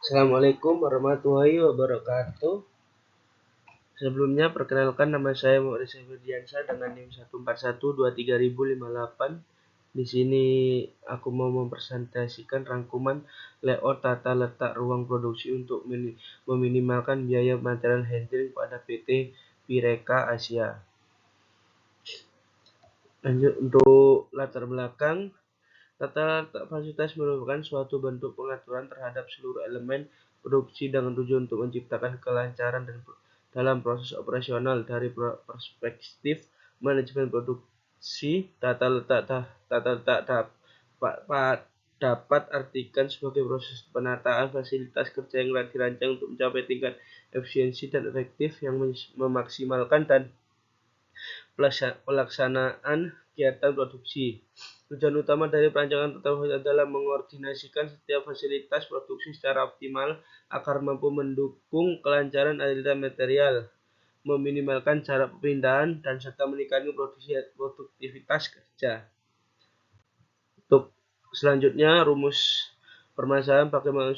Assalamualaikum warahmatullahi wabarakatuh. Sebelumnya perkenalkan, nama saya Muhammad Rizal Firdiansyah dengan NIM 14123.058. Di sini aku mau mempresentasikan rangkuman layout tata letak ruang produksi untuk meminimalkan biaya material handling pada PT Pireka Asia. Lanjut, untuk latar belakang, tata letak fasilitas merupakan suatu bentuk pengaturan terhadap seluruh elemen produksi dengan tujuan untuk menciptakan kelancaran dalam proses operasional. Dari perspektif manajemen produksi, tata letak dapat artikan sebagai proses penataan fasilitas kerja yang dirancang untuk mencapai tingkat efisiensi dan efektif yang memaksimalkan dan pelaksanaan kegiatan produksi. Tujuan utama dari perancangan tata fasilitas adalah mengkoordinasikan setiap fasilitas produksi secara optimal agar mampu mendukung kelancaran aliran material, meminimalkan jarak perpindahan, dan serta meningkatkan produktivitas kerja. Untuk selanjutnya, rumus permasalahan bagaimana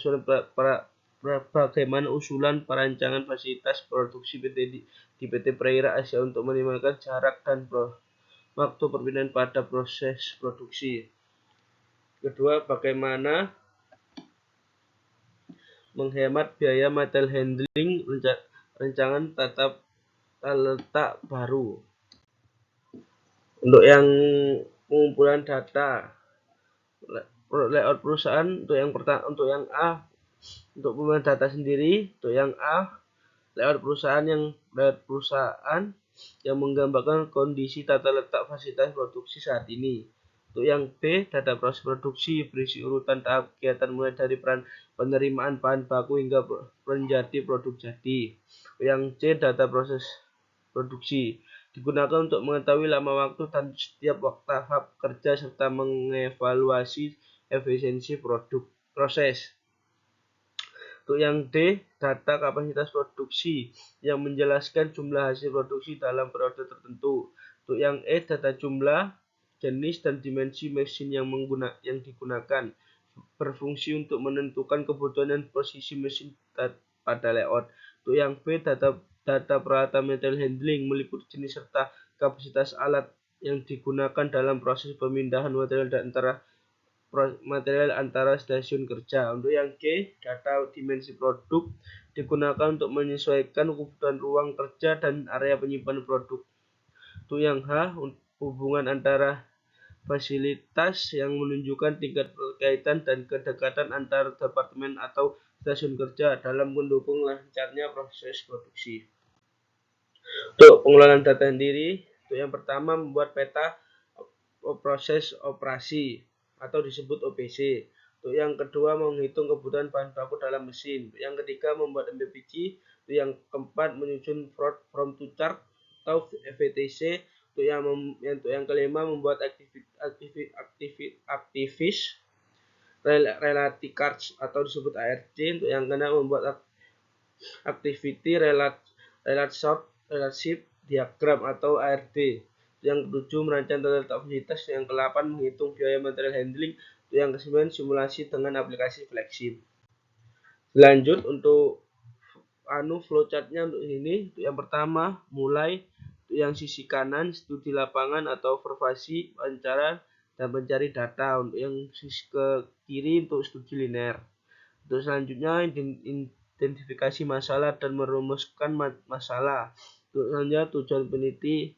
usulan perancangan fasilitas produksi di PT Prira Asia untuk meminimalkan jarak dan waktu perpindahan pada proses produksi. Kedua, bagaimana menghemat biaya material handling rancangan tata letak baru. Untuk yang pengumpulan data, layout perusahaan untuk yang A, untuk pengumpulan data sendiri, untuk yang A, layout perusahaan yang menggambarkan kondisi tata letak fasilitas produksi saat ini. Untuk yang B, data proses produksi berisi urutan tahap kegiatan mulai dari penerimaan bahan baku hingga menjadi produk jadi. Yang C, data proses produksi digunakan untuk mengetahui lama waktu dan setiap tahap kerja serta mengevaluasi efisiensi proses. Untuk yang D, data kapasitas produksi yang menjelaskan jumlah hasil produksi dalam periode tertentu. Untuk yang E, data jumlah, jenis, dan dimensi mesin yang digunakan, berfungsi untuk menentukan kebutuhan dan posisi mesin pada layout. Untuk yang B, data peralatan material handling meliputi jenis serta kapasitas alat yang digunakan dalam proses pemindahan material antara stasiun kerja. Untuk yang G, data dimensi produk digunakan untuk menyesuaikan kebutuhan ruang kerja dan area penyimpanan produk. Untuk yang H, hubungan antara fasilitas yang menunjukkan tingkat berkaitan dan kedekatan antar departemen atau stasiun kerja dalam mendukung lancarnya proses produksi. Untuk pengelolaan data sendiri, untuk yang pertama membuat peta proses operasi atau disebut OPC. Untuk yang kedua, menghitung kebutuhan bahan baku dalam mesin. Untuk yang ketiga, membuat MPPG. Untuk yang keempat, menyusun from to chart atau VTC. Untuk yang kelima, membuat aktivis relati cards atau disebut ARC. Untuk yang keenam, membuat activity relationship diagram atau ARD. Yang ketujuh, merancang tata letak fasilitas. Yang ke-8, menghitung biaya material handling. Yang ke-9, simulasi dengan aplikasi flagship. Lanjut untuk flowchartnya untuk ini. Untuk yang pertama, mulai. Untuk yang sisi kanan, studi lapangan atau observasi, wawancara, dan mencari data. Untuk yang sisi ke kiri, untuk studi linear. Untuk selanjutnya, identifikasi masalah dan merumuskan masalah. Untuk selanjutnya, tujuan peneliti.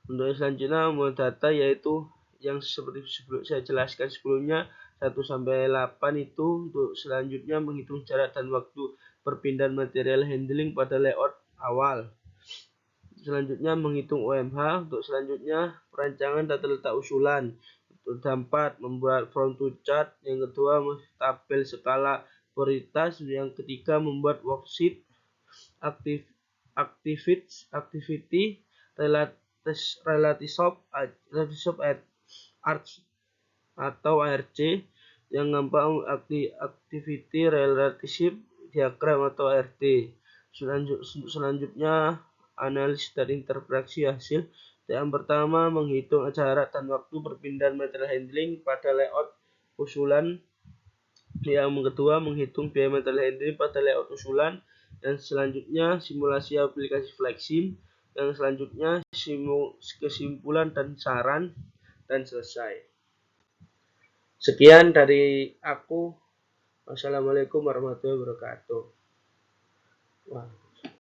Untuk selanjutnya, membuat data, yaitu yang seperti saya jelaskan sebelumnya 1-8 itu. Untuk selanjutnya, menghitung jarak dan waktu perpindahan material handling pada layout awal. Selanjutnya, menghitung OMH. Untuk selanjutnya, perancangan tata letak usulan. Untuk dampak, membuat from to chart. Yang kedua, tabel skala prioritas. Yang ketiga, membuat worksheet activity relationship atau ARC. Yang keempat, activity relationship diagram atau ARD. Selanjutnya, analisis dan interpretasi hasil. Yang pertama, menghitung jarak dan waktu perpindahan material handling pada layout usulan. Yang kedua, menghitung biaya material handling pada layout usulan. Yang selanjutnya, simulasi aplikasi Flexim. Yang selanjutnya, kesimpulan dan saran, dan selesai. Sekian dari aku. Wassalamualaikum warahmatullahi wabarakatuh. Wah.